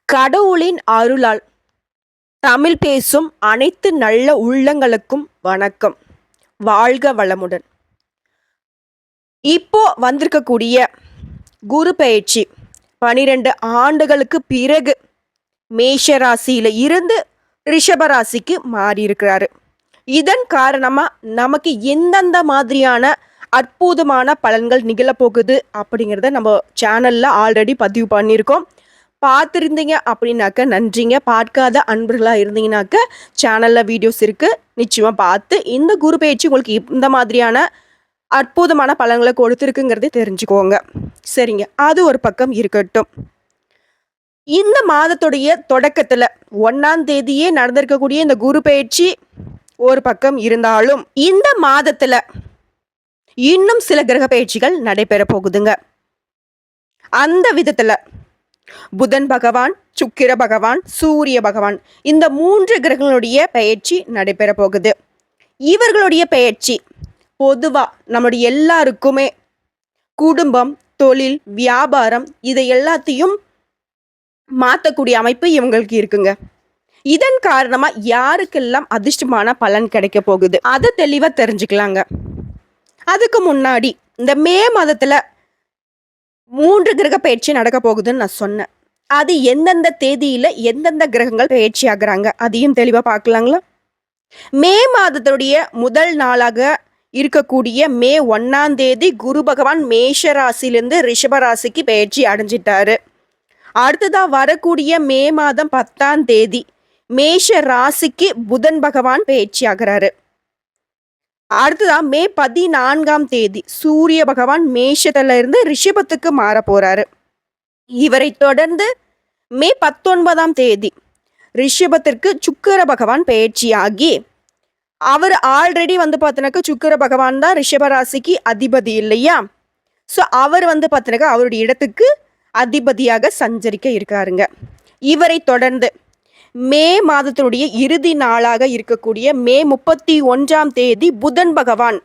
கடவுளின் அருளால் தமிழ் பேசும் அனைத்து நல்ல உள்ளங்களுக்கும் வணக்கம். வாழ்க வளமுடன். இப்போ வந்திருக்கக்கூடிய குரு பெயர்ச்சி 12 ஆண்டுகளுக்கு பிறகு மேஷ ராசியில இருந்து ரிஷப ராசிக்கு மாறி இருக்கிறாரு. இதன் காரணமா நமக்கு எந்தெந்த மாதிரியான அற்புதமான பலன்கள் நிகழப்போகுது அப்படிங்கிறத நம்ம சேனல்ல ஆல்ரெடி பதிவு பண்ணியிருக்கோம். பார்த்துருந்தீங்க அப்படின்னாக்க நன்றிங்க. பார்க்காத அன்பர்களாக இருந்தீங்கன்னாக்க சேனலில் வீடியோஸ் இருக்குது, நிச்சயமாக பார்த்து இந்த குரு பயிற்சி உங்களுக்கு இந்த மாதிரியான அற்புதமான பலன்களை கொடுத்துருக்குங்கிறத தெரிஞ்சுக்கோங்க. சரிங்க, அது ஒரு பக்கம் இருக்கட்டும். இந்த மாதத்துடைய தொடக்கத்தில் 1ஆம் தேதியே நடந்திருக்கக்கூடிய இந்த குரு பயிற்சி ஒரு பக்கம் இருந்தாலும் இந்த மாதத்தில் இன்னும் சில கிரக பயிற்சிகள் நடைபெற போகுதுங்க. அந்த விதத்தில் புதன் பகவான், சுக்கிர பகவான், சூரிய பகவான், இந்த 3 கிரகங்களுடைய பெயர்ச்சி நடைபெற போகுது. இவர்களுடைய பெயர்ச்சி பொதுவா நம்முடைய எல்லாருக்குமே குடும்பம், தொழில், வியாபாரம் இதை எல்லாத்தையும் மாற்றக்கூடிய அமைப்பு இவங்களுக்கு இருக்குங்க. இதன் காரணமா யாருக்கெல்லாம் அதிர்ஷ்டமான பலன் கிடைக்க போகுது அதை தெளிவா தெரிஞ்சுக்கலாங்க. அதுக்கு முன்னாடி இந்த மே மாதத்துல 3 கிரக பயிற்சி நடக்க போகுதுன்னு நான் சொன்னேன். அது எந்தெந்த தேதியில எந்தெந்த கிரகங்கள் பயிற்சி ஆகுறாங்க அதையும் தெளிவா பார்க்கலாங்களா? மே மாதத்துடைய முதல் நாளாக இருக்கக்கூடிய மே 1ஆம் தேதி குரு பகவான் மேஷ ராசியிலிருந்து ரிஷப ராசிக்கு பயிற்சி அடைஞ்சிட்டாரு. அடுத்ததா வரக்கூடிய மே மாதம் 10ஆம் தேதி மேஷ ராசிக்கு புதன் பகவான் பயிற்சி ஆகிறாரு. அடுத்ததான் மே 14ஆம் தேதி சூரிய பகவான் மேஷத்துல இருந்து ரிஷபத்துக்கு மாற போறாரு. இவரை தொடர்ந்து மே 19ஆம் தேதி ரிஷபத்திற்கு சுக்கிர பகவான் பயிற்சியாகி, அவர் ஆல்ரெடி பார்த்தீங்கன்னாக்கா சுக்கிர பகவான் தான் ரிஷப ராசிக்கு அதிபதி இல்லையா? ஸோ அவர் பார்த்தீங்கன்னாக்கா அவருடைய இடத்துக்கு அதிபதியாக சஞ்சரிக்க இருக்காருங்க. இவரை தொடர்ந்து மே மாதத்தினுடைய இறுதி நாளாக இருக்கக்கூடிய மே 31ஆம் தேதி புதன் பகவான்,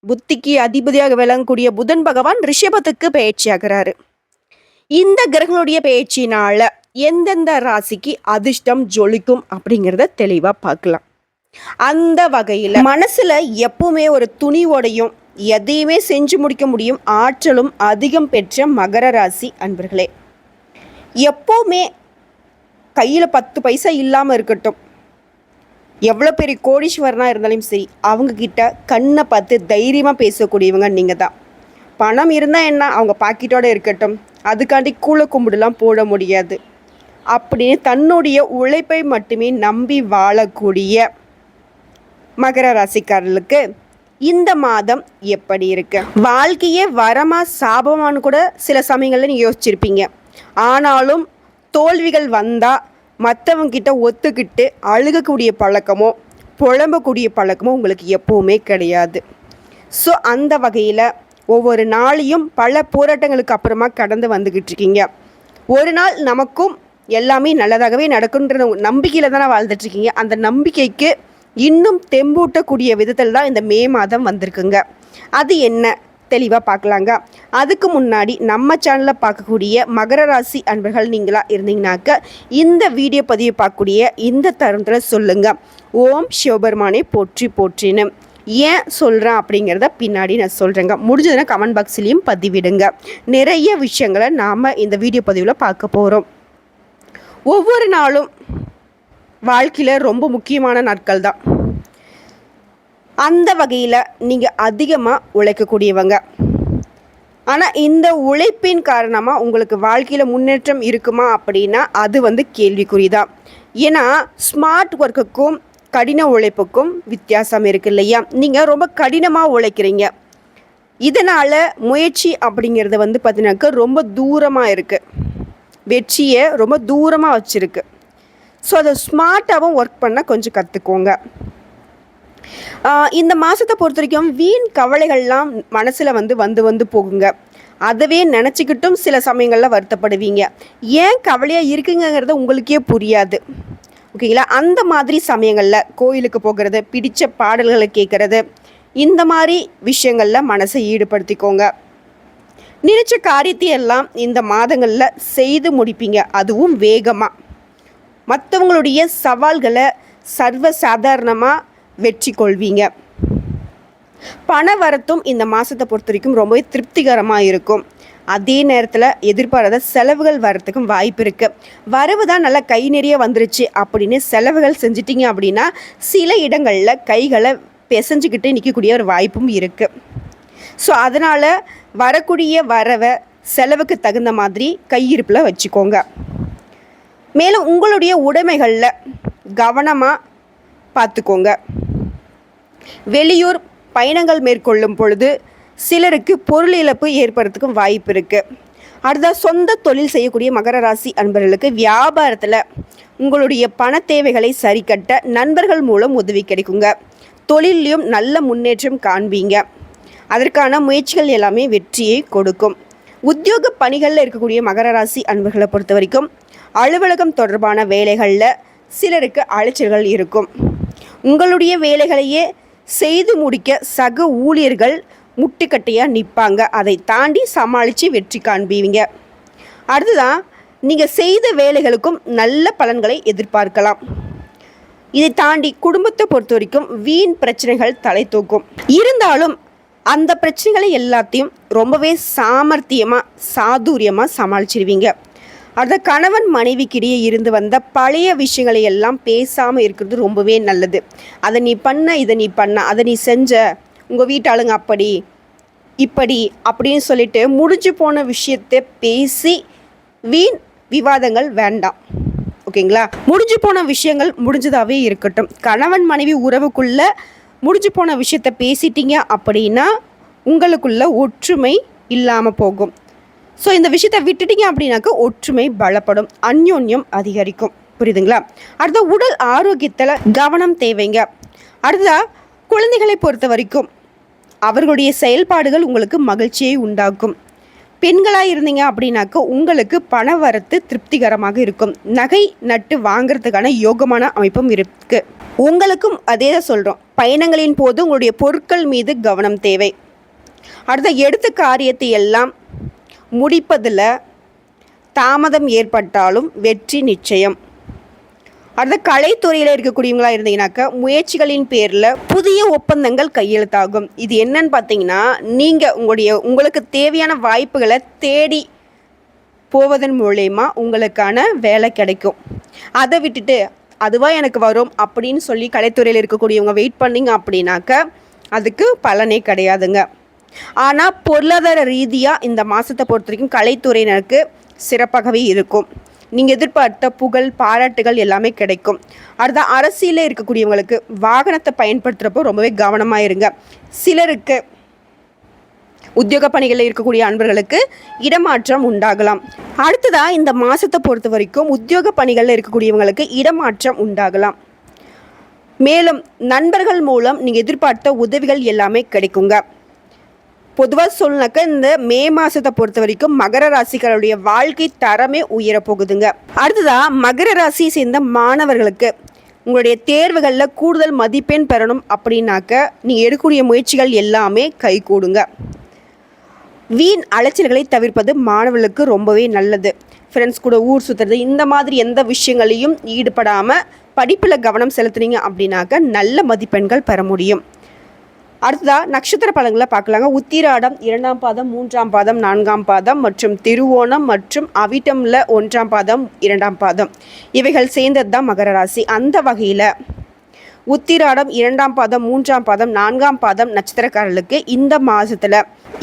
புத்திக்கு அதிபதியாக விளங்கக்கூடிய புதன் பகவான் ரிஷபத்துக்கு பயிற்சியாகிறாரு. இந்த கிரகங்களுடைய பயிற்சினால எந்தெந்த ராசிக்கு அதிர்ஷ்டம் ஜொலிக்கும் அப்படிங்கிறத தெளிவா பார்க்கலாம். அந்த வகையில் மனசுல எப்பவுமே ஒரு துணிவோடையும் எதையுமே செஞ்சு முடிக்க முடியும் ஆற்றலும் அதிகம் பெற்ற மகர ராசி அன்பர்களே, எப்பவுமே கையில் 10 பைசா இல்லாமல் இருக்கட்டும், எவ்வளோ பெரிய கோடீஸ்வரனாக இருந்தாலும் சரி, அவங்கக்கிட்ட கண்ணை பார்த்து தைரியமாக பேசக்கூடியவங்க நீங்கள் தான். பணம் இருந்தால் என்ன, அவங்க பாக்கெட்டோடு இருக்கட்டும், அதுக்காண்டி கூழ கும்பிடலாம் போட முடியாது அப்படின்னு தன்னுடைய உழைப்பை மட்டுமே நம்பி வாழக்கூடிய மகர ராசிக்காரர்களுக்கு இந்த மாதம் எப்படி இருக்கு? வாழ்க்கையே வரமா சாபமானு கூட சில சமயங்களில் நீங்கள் யோசிச்சிருப்பீங்க. ஆனாலும் தோல்விகள் வந்தால் மற்றவங்கிட்ட ஒத்துக்கிட்டு அழுகக்கூடிய பழக்கமோ புலம்பக்கூடிய பழக்கமோ உங்களுக்கு எப்பவுமே கிடையாது. ஸோ அந்த வகையில் ஒவ்வொரு நாளையும் பல போராட்டங்களுக்கு அப்புறமா கடந்து வந்துக்கிட்டு இருக்கீங்க. ஒரு நாள் நமக்கும் எல்லாமே நல்லதாகவே நடக்குன்ற நம்பிக்கையில் தானே வாழ்ந்துட்டுருக்கீங்க. அந்த நம்பிக்கைக்கு இன்னும் தெம்பூட்டக்கூடிய விதத்தில் தான் இந்த மே மாதம் வந்திருக்குங்க. அது என்ன தெளிவாக பார்க்கலாங்க. அதுக்கு முன்னாடி நம்ம சேனலில் பார்க்கக்கூடிய மகர ராசி அன்பர்கள் நீங்களாக இருந்தீங்கன்னாக்க இந்த வீடியோ பதிவை பார்க்கக்கூடிய இந்த தருணத்தில் சொல்லுங்கள், ஓம் சிவபெருமானே போற்றி போற்றின்னு. ஏன் சொல்கிறேன் அப்படிங்கிறத பின்னாடி நான் சொல்கிறேங்க. முடிஞ்சதுன்னா கமெண்ட் பாக்ஸ்லேயும் பதிவிடுங்க. நிறைய விஷயங்களை நாம் இந்த வீடியோ பதிவில் பார்க்க போகிறோம். ஒவ்வொரு நாளும் வாழ்க்கையில் ரொம்ப முக்கியமான நாட்கள் தான். அந்த வகையில் நீங்கள் அதிகமாக உழைக்கக்கூடியவங்க. ஆனால் இந்த உழைப்பின் காரணமாக உங்களுக்கு வாழ்க்கையில் முன்னேற்றம் இருக்குமா அப்படின்னா அது கேள்விக்குறிதான். ஏன்னா ஸ்மார்ட் ஒர்க்குக்கும் கடின உழைப்புக்கும் வித்தியாசம் இருக்கு இல்லையா? நீங்கள் ரொம்ப கடினமாக உழைக்கிறீங்க, இதனால் முயற்சி அப்படிங்கிறது பார்த்தீங்கன்னாக்கா ரொம்ப தூரமாக இருக்குது, வெற்றியை ரொம்ப தூரமாக வச்சுருக்கு. ஸோ அதை ஸ்மார்ட்டாகவும் ஒர்க் பண்ண கொஞ்சம் கற்றுக்கோங்க. இந்த மாதத்தை பொறுத்த வரைக்கும் வீண் கவலைகள்லாம் மனசில் வந்து போகுங்க. அதவே நினச்சிக்கிட்டும் சில சமயங்களில் வருத்தப்படுவீங்க. ஏன் கவலையாக இருக்குங்கிறத உங்களுக்கே புரியாது. ஓகேங்களா? அந்த மாதிரி சமயங்களில் கோயிலுக்கு போகிறது, பிடிச்ச பாடல்களை கேட்குறது, இந்த மாதிரி விஷயங்களில் மனசை ஈடுபடுத்திக்கோங்க. நினைச்ச காரியத்தை எல்லாம் இந்த மாதங்களில் செய்து முடிப்பீங்க, அதுவும் வேகமாக. மற்றவங்களுடைய சவால்களை சர்வ சாதாரணமாக வெற்றி கொள்வீங்க. பண வரத்தும் இந்த மாதத்தை பொறுத்த வரைக்கும் ரொம்பவே திருப்திகரமாக இருக்கும். அதே நேரத்தில் எதிர்பாராத செலவுகள் வரத்துக்கும் வாய்ப்பு இருக்குது. வரவு தான் நல்லா கை நிறைய வந்துருச்சு அப்படின்னு செலவுகள் செஞ்சிட்டிங்க அப்படின்னா சில இடங்களில் கைகளை பிசைஞ்சிக்கிட்டு நிற்கக்கூடிய ஒரு வாய்ப்பும் இருக்குது. ஸோ அதனால் வரக்கூடிய வரவை செலவுக்கு தகுந்த மாதிரி கையிருப்பில் வச்சுக்கோங்க. மேலும் உங்களுடைய உடைமைகளில் கவனமாக பார்த்துக்கோங்க. வெளியூர் பயணங்கள் மேற்கொள்ளும் பொழுது சிலருக்கு பொருள் இழப்பு ஏற்படுறதுக்கும் வாய்ப்பு இருக்குது. அடுத்த சொந்த தொழில் செய்யக்கூடிய மகர ராசி அன்பர்களுக்கு வியாபாரத்தில் உங்களுடைய பண தேவைகளை சரி கட்ட நண்பர்கள் மூலம் உதவி கிடைக்குங்க. தொழிலையும் நல்ல முன்னேற்றம் காண்பீங்க. அதற்கான முயற்சிகள் எல்லாமே வெற்றியை கொடுக்கும். உத்தியோக பணிகளில் இருக்கக்கூடிய மகர ராசி அன்பர்களை பொறுத்த வரைக்கும் அலுவலகம் தொடர்பான வேலைகளில் சிலருக்கு அலைச்சல்கள் இருக்கும். உங்களுடைய வேலைகளையே செய்து முடிக்க சக ஊழியர்கள் முட்டுக்கட்டையாக நிற்பாங்க. அதை தாண்டி சமாளித்து வெற்றி காண்பீங்க. அடுத்ததான் நீங்கள் செய்த வேலைகளுக்கும் நல்ல பலன்களை எதிர்பார்க்கலாம். இதை தாண்டி குடும்பத்தை பொறுத்த வரைக்கும் வீண் பிரச்சனைகள் தலை தூக்கும். இருந்தாலும் அந்த பிரச்சனைகளை எல்லாத்தையும் ரொம்பவே சாமர்த்தியமாக சாதுரியமாக சமாளிச்சிருவீங்க. அந்த கணவன் மனைவிக்கிடையே இருந்து வந்த பழைய விஷயங்களை எல்லாம் பேசாமல் இருக்கிறது ரொம்பவே நல்லது. அதை நீ பண்ண, இதை நீ பண்ண, அதை நீ செஞ்ச, உங்கள் வீட்டாளுங்க அப்படி இப்படி அப்படின்னு சொல்லிட்டு முடிஞ்சு போன விஷயத்தை பேசி வீண் விவாதங்கள் வேண்டாம். ஓகேங்களா? முடிஞ்சு போன விஷயங்கள் முடிஞ்சதாகவே இருக்கட்டும். கணவன் மனைவி உறவுக்குள்ள முடிஞ்சு போன விஷயத்த பேசிட்டீங்க அப்படின்னா உங்களுக்குள்ள ஒற்றுமை இல்லாமல் போகும். ஸோ இந்த விஷயத்தை விட்டுட்டீங்க அப்படின்னாக்க ஒற்றுமை பலப்படும், அந்யோன்யம் அதிகரிக்கும். புரியுதுங்களா? அடுத்த உடல் ஆரோக்கியத்தில் கவனம் தேவைங்க. அடுத்ததா குழந்தைகளை பொறுத்த வரைக்கும் அவர்களுடைய செயல்பாடுகள் உங்களுக்கு மகிழ்ச்சியை உண்டாக்கும். பெண்களாக இருந்தீங்க அப்படின்னாக்க உங்களுக்கு பண வரத்து திருப்திகரமாக இருக்கும். நகை நட்டு வாங்கிறதுக்கான யோகமான அமைப்பும் இருக்குது. உங்களுக்கும் அதே தான் சொல்கிறோம். பயணங்களின் போது உங்களுடைய பொருட்கள் மீது கவனம் தேவை. அடுத்த எடுத்த காரியத்தை எல்லாம் முடிப்பதில் தாமதம் ஏற்பட்டாலும் வெற்றி நிச்சயம். அடுத்த கலைத்துறையில் இருக்கக்கூடியவங்களா இருந்தீங்கன்னாக்கா முயற்சிகளின் பேரில் புதிய ஒப்பந்தங்கள் கையெழுத்தாகும். இது என்னன்னு பார்த்தீங்கன்னா, நீங்கள் உங்களுக்கு தேவையான வாய்ப்புகளை தேடி போவதன் மூலயமா உங்களுக்கான வேலை கிடைக்கும். அதை விட்டுட்டு அதுவாக எனக்கு வரும் அப்படின்னு சொல்லி கலைத்துறையில் இருக்கக்கூடியவங்க வெயிட் பண்ணிங்க அப்படின்னாக்க அதுக்கு பலனே கிடையாதுங்க. ஆனால் பொருளாதார ரீதியாக இந்த மாதத்தை பொறுத்த வரைக்கும் கலைத்துறையினருக்கு சிறப்பாகவே இருக்கும். நீங்கள் எதிர்பார்த்த புகழ் பாராட்டுகள் எல்லாமே கிடைக்கும். அடுத்த அரசியலில் இருக்கக்கூடியவங்களுக்கு வாகனத்தை பயன்படுத்துகிறப்போ ரொம்பவே கவனமாக இருங்க. சிலருக்கு உத்தியோக பணிகளில் இருக்கக்கூடிய அன்பர்களுக்கு இடமாற்றம் உண்டாகலாம். அடுத்ததாக இந்த மாதத்தை பொறுத்த வரைக்கும் உத்தியோக பணிகளில் இருக்கக்கூடியவங்களுக்கு இடமாற்றம் உண்டாகலாம். மேலும் நண்பர்கள் மூலம் நீங்கள் எதிர்பார்த்த உதவிகள் எல்லாமே கிடைக்குங்க. பொதுவாக சொல்லினாக்க இந்த மே மாதத்தை பொறுத்த வரைக்கும் மகர ராசிகளுடைய வாழ்க்கை தரமே உயரப்போகுதுங்க. அடுத்ததாக மகர ராசியை சேர்ந்த மாணவர்களுக்கு உங்களுடைய தேர்வுகளில் கூடுதல் மதிப்பெண் பெறணும் அப்படின்னாக்க நீங்கள் எடுக்கக்கூடிய முயற்சிகள் எல்லாமே கை கூடுங்க. வீண் அலைச்சல்களை தவிர்ப்பது மாணவர்களுக்கு ரொம்பவே நல்லது. ஃப்ரெண்ட்ஸ் கூட ஊர் சுற்றுறது இந்த மாதிரி எந்த விஷயங்களையும் ஈடுபடாமல் படிப்பில் கவனம் செலுத்துனீங்க அப்படின்னாக்க நல்ல மதிப்பெண்கள் பெற முடியும். அடுத்ததாக நட்சத்திர பலன்களை பார்க்கலாங்க. உத்திராடம் 2ஆம் பாதம் 3ஆம் பாதம் 4ஆம் பாதம் மற்றும் திருவோணம் மற்றும் அவிட்டமில் 1ஆம் பாதம் 2ஆம் பாதம் இவைகள் சேர்ந்தது தான் மகர ராசி. அந்த வகையில் உத்திராடம் 2ஆம் பாதம் 3ஆம் பாதம் 4ஆம் பாதம் நட்சத்திரக்காரர்களுக்கு இந்த மாதத்தில்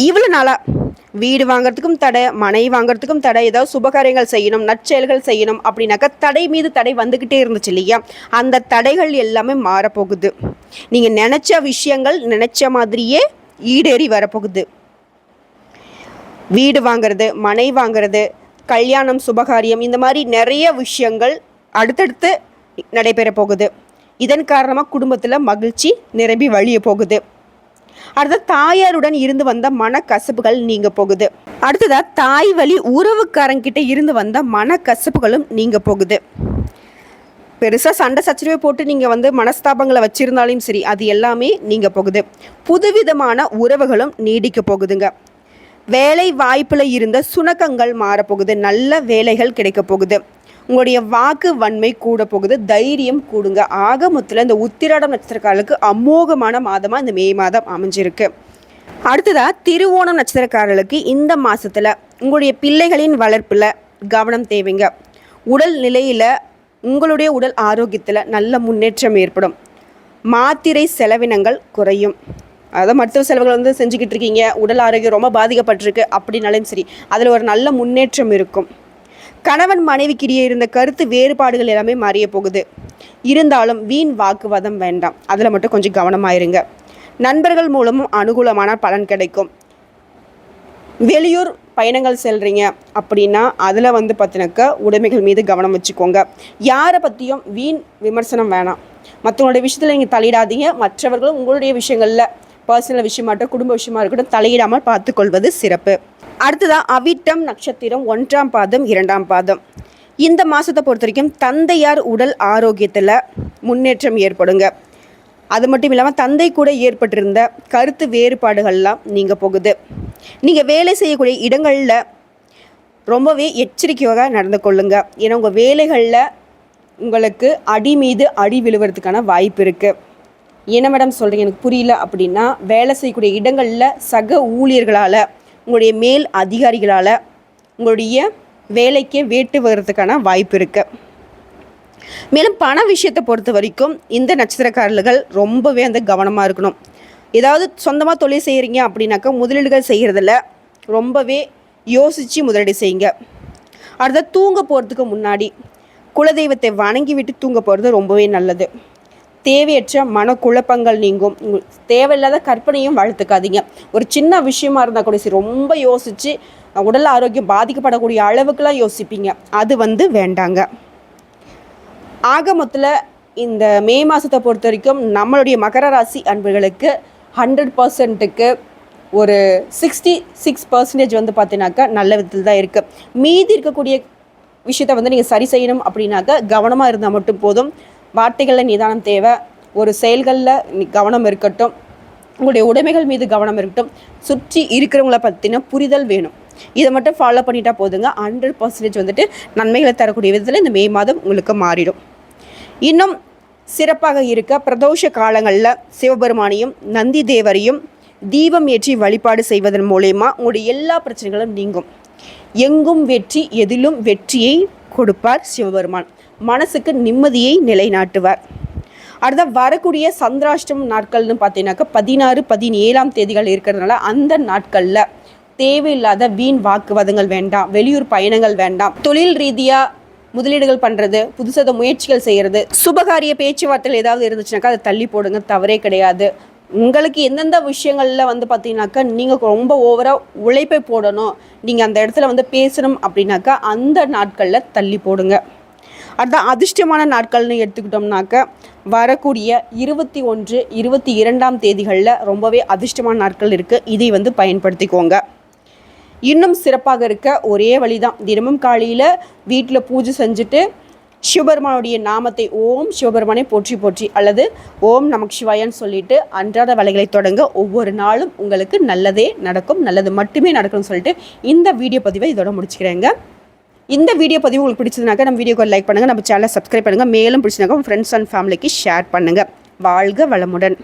இவ்வளோ நாளாக வீடு வாங்கிறதுக்கும் தடை, மனை வாங்கிறதுக்கும் தடை, ஏதாவது சுபகாரியங்கள் செய்யணும், நற்செயல்கள் செய்யணும் அப்படின்னாக்கா தடை மீது தடை வந்துக்கிட்டே இருந்துச்சு இல்லையா? அந்த தடைகள் எல்லாமே மாறப்போகுது. நீங்கள் நினச்ச விஷயங்கள் நினச்ச மாதிரியே ஈடேறி வரப்போகுது. வீடு வாங்கிறது, மனை வாங்கிறது, கல்யாணம், சுபகாரியம் இந்த மாதிரி நிறைய விஷயங்கள் அடுத்தடுத்து நடைபெற போகுது. இதன் காரணமாக குடும்பத்தில் மகிழ்ச்சி நிரம்பி வழிய போகுது. அடுத்த தாயாருடன் இருந்து வந்த மனக்கசப்புகள் நீங்க போகுது. அடுத்ததாக தாய் வழி உறவுக்காரங்கிட்ட இருந்து வந்த மனக்கசப்புகளும் நீங்க போகுது. பெருசாக சண்டை சச்சரவை போட்டு நீங்கள் மனஸ்தாபங்களை வச்சுருந்தாலும் சரி, அது எல்லாமே நீங்கள் போகுது. புதுவிதமான உறவுகளும் நீடிக்க போகுதுங்க. வேலை வாய்ப்பில் இருந்த சுணக்கங்கள் மாறப்போகுது. நல்ல வேலைகள் கிடைக்க போகுது. உங்களுடைய வாக்கு வன்மை கூட போகுது, தைரியம் கூடுங்க. ஆக மொத்தத்தில் இந்த உத்திராடம் நட்சத்திரக்காரர்களுக்கு அமோகமான மாதமாக இந்த மே மாதம் அமைஞ்சிருக்கு. அடுத்ததாக திருவோணம் நட்சத்திரக்காரர்களுக்கு இந்த மாதத்தில் உங்களுடைய பிள்ளைகளின் வளர்ப்பில் கவனம் தேவைங்க. உடல் நிலையில் உங்களுடைய உடல் ஆரோக்கியத்தில் நல்ல முன்னேற்றம் ஏற்படும். மாத்திரை செலவினங்கள் குறையும். அதாவது மருத்துவ செலவுகள் செஞ்சுக்கிட்டு இருக்கீங்க, உடல் ஆரோக்கியம் ரொம்ப பாதிக்கப்பட்டிருக்கு அப்படின்னாலும் சரி, அதில் ஒரு நல்ல முன்னேற்றம் இருக்கும். கணவன் மனைவிக்கிடையே இருந்த கருத்து வேறுபாடுகள் எல்லாமே மாறிய போகுது. இருந்தாலும் வீண் வாக்குவாதம் வேண்டாம், அதில் மட்டும் கொஞ்சம் கவனமாயிருங்க. நண்பர்கள் மூலமும் அனுகூலமான பலன் கிடைக்கும். வெளியூர் பயணங்கள் செல்கிறீங்க அப்படின்னா அதில் பார்த்தினாக்கா உடைமைகள் மீது கவனம் வச்சுக்கோங்க. யாரை பற்றியும் வீண் விமர்சனம் வேணாம். மற்றவங்களுடைய விஷயத்தில் நீங்கள் தலையிடாதீங்க. மற்றவர்களும் உங்களுடைய விஷயங்களில் பர்சனல் விஷயமாகட்டும், குடும்ப விஷயமா இருக்கட்டும், தலையிடாமல் பார்த்துக்கொள்வது சிறப்பு. அடுத்ததாக அவிட்டம் நட்சத்திரம் 1ஆம் பாதம் 2ஆம் பாதம். இந்த மாதத்தை பொறுத்த வரைக்கும் தந்தையார் உடல் ஆரோக்கியத்தில் முன்னேற்றம் ஏற்படுங்க. அது மட்டும் இல்லாமல் தந்தை கூட ஏற்பட்டிருந்த கருத்து வேறுபாடுகள்லாம் நீங்கள் போகுது. நீங்கள் வேலை செய்யக்கூடிய இடங்களில் ரொம்பவே எச்சரிக்கையாக நடந்து கொள்ளுங்க. ஏன்னா உங்கள் வேலைகளில் உங்களுக்கு அடி மீது அடி விழுவதுக்கான வாய்ப்பு இருக்குது. என்ன மேடம் சொல்கிறீங்க, எனக்கு புரியல அப்படின்னா, வேலை செய்யக்கூடிய இடங்களில் சக ஊழியர்களால், உங்களுடைய மேல் அதிகாரிகளால் உங்களுடைய வேலைக்கே வேட்டு வர்றதுக்கான வாய்ப்பு இருக்குது. மேலும் பண விஷயத்தை பொறுத்த வரைக்கும் இந்த நட்சத்திரக்காரர்கள் ரொம்பவே கவனமாக இருக்கணும். ஏதாவது சொந்தமாக தொழில் செய்கிறீங்க அப்படின்னாக்கா முதலீடுகள் செய்கிறதில்ல ரொம்பவே யோசித்து முதலீடு செய்யுங்க. அடுத்த தூங்க போகிறதுக்கு முன்னாடி குலதெய்வத்தை வணங்கி விட்டு தூங்க போகிறது ரொம்பவே நல்லது. தேவையற்ற மனக்குழப்பங்கள் நீங்கும். தேவையில்லாத கற்பனையும் வளர்த்துக்காதீங்க. ஒரு சின்ன விஷயமா இருந்தால் கூட சரி, ரொம்ப யோசித்து உடல் ஆரோக்கியம் பாதிக்கப்படக்கூடிய அளவுக்குலாம் யோசிப்பீங்க. அது வேண்டாங்க. ஆக மொத்தத்தில் இந்த மே மாதத்தை பொறுத்த வரைக்கும் நம்மளுடைய மகர ராசி அன்பர்களுக்கு 100%க்கு ஒரு 66% பார்த்தீங்கன்னாக்கா நல்ல விதத்தில் தான் இருக்குது. மீதி இருக்கக்கூடிய விஷயத்தை நீங்கள் சரி செய்யணும் அப்படின்னாக்கா கவனமாக இருந்தால் மட்டும் போதும். வார்த்தைகளில் நிதானம் தேவை. ஒரு செயல்களில் கவனம் இருக்கட்டும். உங்களுடைய உடைமைகள் மீது கவனம் இருக்கட்டும். சுற்றி இருக்கிறவங்கள பற்றின புரிதல் வேணும். இதை மட்டும் ஃபாலோ பண்ணிட்டா போதுங்க. 100% நன்மைகளை தரக்கூடிய விதத்தில் இந்த மே மாதம் உங்களுக்கு மாறிடும். இன்னும் சிறப்பாக இருக்க பிரதோஷ காலங்களில் சிவபெருமானையும் நந்தி தேவரையும் தீபம் ஏற்றி வழிபாடு செய்வதன் மூலயமா உங்களுடைய எல்லா பிரச்சனைகளும் நீங்கும். எங்கும் வெற்றி, எதிலும் வெற்றியை கொடுப்பார் சிவபெருமான். மனசுக்கு நிம்மதியை நிலைநாட்டுவார். அடுத்த வரக்கூடிய சந்திராஷ்டம நாட்கள்னு பார்த்தீங்கன்னாக்கா 16, 17ஆம் தேதிகள் இருக்கிறதுனால அந்த நாட்களில் தேவையில்லாத வீண் வாக்குவாதங்கள் வேண்டாம். வெளியூர் பயணங்கள் வேண்டாம். தொழில் ரீதியாக முதலீடுகள் பண்ணுறது, புதுசாக முயற்சிகள் செய்கிறது, சுபகாரிய பேச்சுவார்த்தைகள் ஏதாவது இருந்துச்சுனாக்கா அதை தள்ளி போடுங்க, தவறே கிடையாது. உங்களுக்கு எந்தெந்த விஷயங்களில் பார்த்தீங்கன்னாக்கா நீங்கள் ரொம்ப ஓவராக உழைப்பை போடணும், நீங்கள் அந்த இடத்துல பேசணும் அப்படின்னாக்கா அந்த நாட்களில் தள்ளி போடுங்க. அதுதான் அதிர்ஷ்டமான நாட்கள்னு எடுத்துக்கிட்டோம்னாக்கா வரக்கூடிய 21, 22ஆம் தேதிகளில் ரொம்பவே அதிர்ஷ்டமான நாட்கள் இருக்குது. இதை பயன்படுத்திக்கோங்க. இன்னும் சிறப்பாக இருக்க ஒரே வழி தான், தினமும் காலையில் வீட்டில் பூஜை செஞ்சுட்டு சிவபெருமானுடைய நாமத்தை ஓம் சிவபெருமானை போற்றி போற்றி அல்லது ஓம் நமக் சிவாயன்னு சொல்லிட்டு அன்றாட வேலைகளை தொடங்க. ஒவ்வொரு நாளும் உங்களுக்கு நல்லதே நடக்கும், நல்லது மட்டுமே நடக்கும்னு சொல்லிட்டு இந்த வீடியோ பதிவை இதோட முடிச்சுக்கிறேங்க. இந்த வீடியோ பதிவு உங்களுக்கு பிடிச்சதுனாக்கா நம்ம வீடியோக்கு லைக் பண்ணுங்கள், நம்ம சேனலை சப்ஸ்கிரைப் பண்ணுங்கள். மேலும் பிடிச்சதுனாக்கா உங்கள் ஃப்ரெண்ட்ஸ் அண்ட் ஃபேமிலிக்கு ஷேர் பண்ணுங்கள். வாழ்க வளமுடன்.